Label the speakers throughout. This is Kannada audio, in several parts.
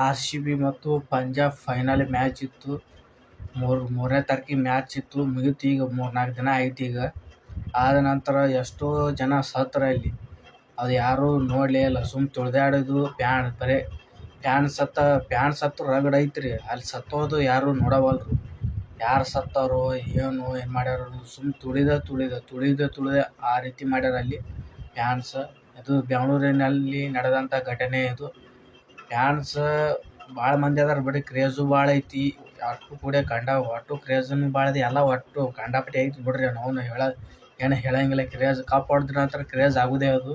Speaker 1: RCB ಮತ್ತು ಪಂಜಾಬ್ ಫೈನಲ್ ಮ್ಯಾಚ್ ಇತ್ತು. ಮೂರನೇ ತಾರೀಕಿಗೆ ಮ್ಯಾಚ್ ಇತ್ತು, ಮುಗೀತು. ಈಗ 3-4 ದಿನ ಆಯ್ತು. ಈಗ ಆದ ನಂತರ ಎಷ್ಟೋ ಜನ ಸತ್ರ ಅಲ್ಲಿ. ಅದು ಯಾರೂ ನೋಡಲೇ ಇಲ್ಲ. ತುಳಿದಾಡೋದು ಬರೀ ಪ್ಯಾನ್ ಸತ್ತು ರಗಡ್ ಐತ್ರಿ. ಅಲ್ಲಿ ಸತ್ತೋದು ಯಾರೂ ನೋಡವಲ್ರು. ಯಾರು ಸತ್ತವರು ಏನು ಮಾಡ್ಯಾರ, ತುಳಿದ ಆ ರೀತಿ ಮಾಡ್ಯಾರ ಅಲ್ಲಿ ಫ್ಯಾನ್ಸ್. ಇದು ಬೆಂಗಳೂರಿನಲ್ಲಿ ನಡೆದಂಥ ಘಟನೆ ಇದು. ಫ್ಯಾನ್ಸ್ ಭಾಳ ಮಂದಿ ಅದಾರ, ಬರೀ ಕ್ರೇಜು ಭಾಳ ಐತಿ. ಅಷ್ಟು ಕೂಡ ಒಟ್ಟು ಕ್ರೇಜನ್ನು ಭಾಳ ಐತಿ. ಎಲ್ಲ ಒಟ್ಟು ಕಂಡಾಪಟ್ಟಿ ಐತಿ ಬಿಡ್ರಿ. ನಾವು ಏನು ಹೇಳಂಗಿಲ್ಲ. ಕ್ರೇಜ್ ಕಪ್ ಹೊಡೆದ ನಂತರ ಕ್ರೇಜ್ ಆಗೋದೇ ಅದು.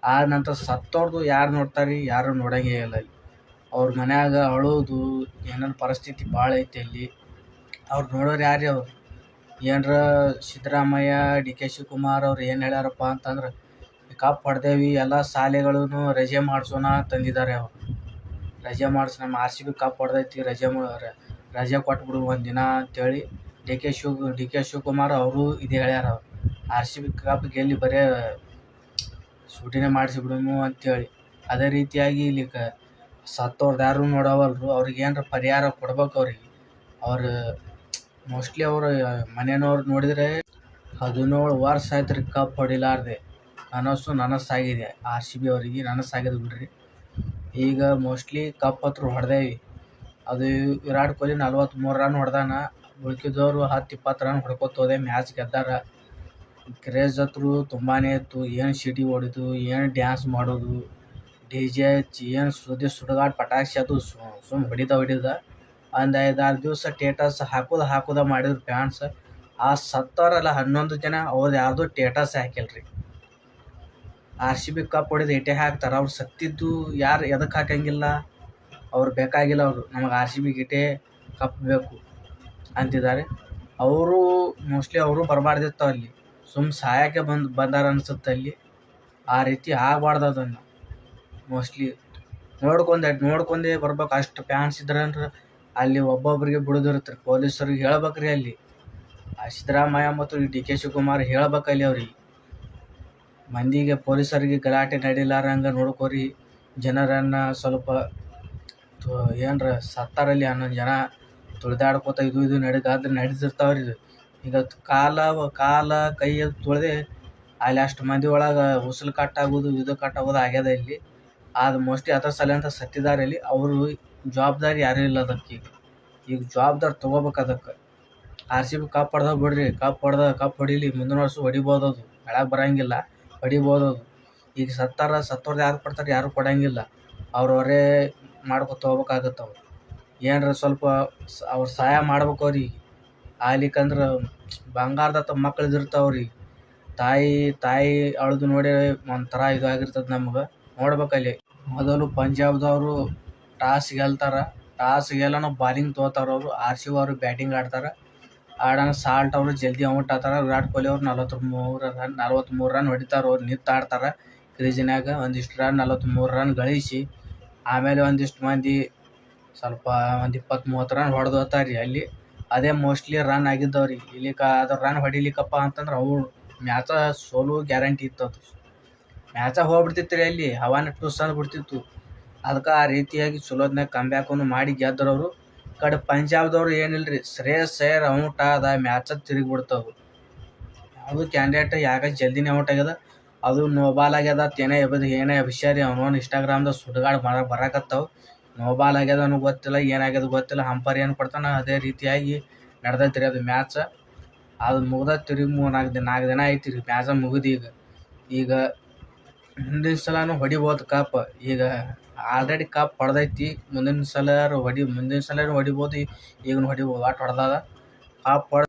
Speaker 1: ಆದ ನಂತರ ಸತ್ತೋರ್ದು ಯಾರು ನೋಡ್ತಾರೆ? ಯಾರು ನೋಡಂಗೇ ಇಲ್ಲ ಅಲ್ಲಿ. ಅವ್ರ ಮನ್ಯಾಗ ಅಳೋದು ಏನೇನು ಪರಿಸ್ಥಿತಿ ಭಾಳ ಐತಿ ಅಲ್ಲಿ. ಅವ್ರು ನೋಡೋರು ಯಾರು? ಅವ್ರು ಏನರ ಸಿದ್ದರಾಮಯ್ಯ, DK ಶಿವಕುಮಾರ್ ಅವ್ರು ಏನು ಹೇಳ್ಯಾರಪ್ಪ ಅಂತಂದ್ರೆ, ಕಪ್ ಹೊಡೆದೇವಿ, ಎಲ್ಲ ಶಾಲೆಗಳೂ ರಜೆ ಮಾಡಿಸೋಣ ತಂದಿದ್ದಾರೆ. ಅವರು ರಜೆ ನಮ್ಮ RCB ಕಪ್ ಹೊಡೆದೈತಿ, ರಜೆ ಕೊಟ್ಬಿಡು ಒಂದಿನ ಅಂತೇಳಿ DK ಶಿವಕುಮಾರ್ ಅವರು ಇದು ಹೇಳ್ಯಾರ. RCB ಕಪ್ ಗೆಲ್ಲಿ ಬರೀ ಸೂಟಿನೇ ಮಾಡಿಸಿಬಿಡುನು ಅಂತೇಳಿ. ಅದೇ ರೀತಿಯಾಗಿ ಇಲ್ಲಿ ಸತ್ತೋರ್ದು ಯಾರು ನೋಡವಲ್ರು. ಅವ್ರಿಗೆ ಏನರ ಪರಿಹಾರ ಕೊಡ್ಬೇಕು. ಅವ್ರು ಮೋಸ್ಟ್ಲಿ ಅವ್ರ ಮನೆಯವ್ರು ನೋಡಿದರೆ 17 ವರ್ಷ ಆಯ್ತು ರೀ ಕಪ್ ಹೊಡಿಲಾರ್ದೆ. ನನಸಾಗಿದೆ RCB ಅವರಿಗೆ, ನನಸಾಗಿದೆ ಬಿಡ್ರಿ. ಈಗ ಮೋಸ್ಟ್ಲಿ ಕಪ್ ಹೊಡೆದೇವಿ. ಅದು ವಿರಾಟ್ ಕೊಹ್ಲಿ 43 ರನ್ ಹೊಡೆದಾನ. ಉಳ್ಕಿದವರು 10-20 ರನ್ ಹೊಡ್ಕೊತ ಹೋದೆ, ಮ್ಯಾಚ್ ಗೆದ್ದಾರ. ಕ್ರೇಜ್ ತುಂಬಾ ಇತ್ತು. ಏನು ಸಿಟಿ ಹೊಡಿದು, ಏನು ಡ್ಯಾನ್ಸ್ ಮಾಡೋದು, DJ ಹಚ್ಚಿ ಏನು ಸುಡುಗಾಡು ಪಟಾಕ್ಷಿ ಅದು ಹೊಡಿದ ಒಂದು 5-6 ದಿವಸ ಸ್ಟೇಟಸ್ ಹಾಕೋದ ಮಾಡಿದ್ರು ಫ್ಯಾನ್ಸ್. ಆ ಸತ್ತವರಲ್ಲ 11 ಜನ, ಅವ್ರು ಯಾರ್ದು ಸ್ಟೇಟಸ್ ಹಾಕಿಲ್ರಿ. RCB ಕಪ್ ಹೊಡೆದು ಏಟೇ ಹಾಕ್ತಾರೆ. ಅವ್ರು ಸತ್ತಿದ್ದು ಯಾರು ಎದಕ್ಕೆ ಹಾಕಂಗಿಲ್ಲ? ಅವ್ರು ಬೇಕಾಗಿಲ್ಲ. ನಮಗೆ RCB ಗಿಟೇ ಕಪ್ ಬೇಕು ಅಂತಿದ್ದಾರೆ. ಅವರು ಮೋಸ್ಟ್ಲಿ ಅವರು ಬರಬಾರ್ದಿತ್ತು ಅಲ್ಲಿ. ಸಾಯಕ್ಕೆ ಬಂದಾರ ಅನ್ಸುತ್ತೆ ಅಲ್ಲಿ. ಆ ರೀತಿ ಆಗಬಾರ್ದು. ಅದನ್ನು ಮೋಸ್ಟ್ಲಿ ನೋಡ್ಕೊಂಡೇ ಬರ್ಬೇಕು. ಅಷ್ಟು ಫ್ಯಾನ್ಸ್ ಇದ್ರಂದ್ರೆ ಅಲ್ಲಿ ಒಬ್ಬೊಬ್ರಿಗೆ ಬಿಡೋದಿರುತ್ತೆ. ಪೊಲೀಸರಿಗೆ ಹೇಳ್ಬೇಕ್ರಿ ಅಲ್ಲಿ. ಸಿದ್ದರಾಮಯ್ಯ ಮತ್ತು DK ಶಿವಕುಮಾರ್ ಹೇಳ್ಬೇಕಲ್ಲಿ ಅವ್ರಿಗೆ. ಮಂದಿಗೆ ಪೊಲೀಸರಿಗೆ ಗಲಾಟೆ ನಡೀಲಾರಂಗೆ ನೋಡ್ಕೋರಿ. ಜನರನ್ನು ಸ್ವಲ್ಪ ಏನರ ಸತ್ತಾರಲ್ಲಿ 11 ಜನ ತುಳಿದಾಡ್ಕೋತ ಇದು ನಡೀತಿರ್ತಾವ್ರಿ. ಈಗ ಕಾಲ ಕೈ ತುಳಿದೆ ಅಲ್ಲಿ ಅಷ್ಟು ಮಂದಿ ಒಳಗೆ ಉಸಿಲು ಕಟ್ಟಾಗೋದು ಆಗ್ಯದ ಇಲ್ಲಿ. ಅದು ಮೋಸ್ಟ್ಲಿ ಅದರ ಸಲ ಅಂತ ಸತ್ತಿದ್ದಾರೆ ಇಲ್ಲಿ. ಅವರು ಜವಾಬ್ದಾರಿ ಯಾರೂ ಇಲ್ಲ ಅದಕ್ಕೆ. ಈಗ ಜವಾಬ್ದಾರಿ ತೊಗೋಬೇಕು ಅದಕ್ಕೆ. RCB ಕಪ್ ಹೊಡೆದ ಬಿಡ್ರಿ. ಕಪ್ ಹೊಡೀಲಿ. ಮುಂದಿನ ವರ್ಷ ಹೊಡಿಬೋದು. ಅದು ಹೇಳಕ್ಕೆ ಬರೋಂಗಿಲ್ಲ, ಹೊಡಿಬೋದು ಅದು. ಈಗ ಸತ್ತೋರ್ದು ಯಾರು ಕೊಡ್ತಾರೆ? ಯಾರು ಕೊಡೋಂಗಿಲ್ಲ. ಅವ್ರವರೇ ಮಾಡ್ಕೊತ ಹೋಗ್ಬೇಕಾಗತ್ತೆ. ಅವ್ರು ಏನರ ಸ್ವಲ್ಪ ಅವ್ರು ಸಹಾಯ ಮಾಡ್ಬೇಕು ಅವ್ರಿಗೆ. ಆಗ್ಲಿಕ್ಕಂದ್ರೆ ಬಂಗಾರದತ್ತ ಮಕ್ಳು ಇದಿರ್ತಾವ್ರಿ. ತಾಯಿ ಅಳ್ದು ನೋಡಿ ಒಂಥರ ಆಗಿರ್ತದೆ ನಮ್ಗೆ. ನೋಡ್ಬೇಕಲ್ಲಿ. ಮೊದಲು ಪಂಜಾಬ್ದವರು ಟಾಸ್ ಗೆಲ್ಲನ ಬಾಲಿಂಗ್ ತೋತಾರ. ಅವರು RCB ಅವರು ಬ್ಯಾಟಿಂಗ್ ಆಡ್ತಾರೆ. ಸಾಲ್ಟ್ ಅವರು ಜಲ್ದಿ ಔಟ್ ಆಗ್ತಾರೆ. ವಿರಾಟ್ ಕೊಹ್ಲಿ ಅವ್ರು 43 ರನ್ ಹೊಡಿತಾರೆ. ಅವ್ರು ನಿಂತು ಆಡ್ತಾರೆ ಕ್ರೀಜಿನಾಗ. ಒಂದಿಷ್ಟು ರನ್ 43 ರನ್ ಗಳಿಸಿ ಆಮೇಲೆ ಒಂದಿಷ್ಟು ಮಂದಿ ಸ್ವಲ್ಪ 20-30 ರನ್ ಹೊಡೆದು ಹೋಗ್ತಾರೆ ರೀ ಅಲ್ಲಿ. ಅದೇ ಮೋಸ್ಟ್ಲಿ ರನ್ ಆಗಿದ್ದವ್ರಿಗೆ. ಅದು ರನ್ ಹೊಡಿಲಿಕ್ಕಪ್ಪ ಅಂತಂದ್ರೆ ಅವ್ರು ಮ್ಯಾಚ ಸೋಲು ಗ್ಯಾರಂಟಿ ಇತ್ತು. ಅದು ಮ್ಯಾಚ ಹೋಗ್ಬಿಡ್ತಿತ್ತು ರೀ ಅಲ್ಲಿ. ಹವಾನೆ ಟುಸ್ ಅಂದ್ಬಿಡ್ತಿತ್ತು. ಅದಕ್ಕೆ ಆ ರೀತಿಯಾಗಿ ಚಲೋದ್ನಾಗ ಕಂಬ್ಯಾಕನ್ನು ಮಾಡಿ ಗೆದ್ದರವರು. ಕಡೆ ಪಂಜಾಬ್ದವ್ರು ಏನಿಲ್ಲರಿ, ಶ್ರೇಯಸ್ ಅಯ್ಯರ್ ಔಟ್ ಆದ ಮ್ಯಾಚ ತಿರುಗಿಬಿಡ್ತಾವೆ. ಅದು ಕ್ಯಾಂಡಿಡೇಟ್ ಯಾಕೆ ಜಲ್ದಿನೇ ಔಟ್ ಆಗ್ಯದ. ಅದು ನೋಬಾಲ್ ಆಗ್ಯದ ಏನೇ ವಿಷಯ ರೀ. ಅವನವನು ಇನ್ಸ್ಟಾಗ್ರಾಮ್ದಾಗ ಸುಡುಗಾಡು ಬರಾಕತ್ತಾವ. ನೋಬಾಲ್ ಆಗ್ಯದ ಅನ್ನೋದು ಗೊತ್ತಿಲ್ಲ, ಏನಾಗ್ಯದ ಗೊತ್ತಿಲ್ಲ. ಹಂಪರ್ ಏನು ಕೊಡ್ತಾನೆ ಅದೇ ರೀತಿಯಾಗಿ ನಡೆದೈತಿ ರೀ ಅದು ಮ್ಯಾಚ್. ಅದು ಮುಗ್ದ ತಿರುಗಿ 4 ದಿನ ಐತಿ ರೀ ಮ್ಯಾಚ ಮುಗಿದು. ಈಗ ಮುಂದಿನ ಸಲನೂ ಹೊಡಿಬೋದು ಕಪ್. ಈಗ ಆಲ್ರೆಡಿ ಕಪ್ ಹೊಡೆದೈತಿ. ಮುಂದಿನ ಸಲ ಹೊಡಿಬೋದು. ಈಗಲೂ ಹೊಡಿಬೋದು. ಹೊಡೆದಾಗ ಕಪ್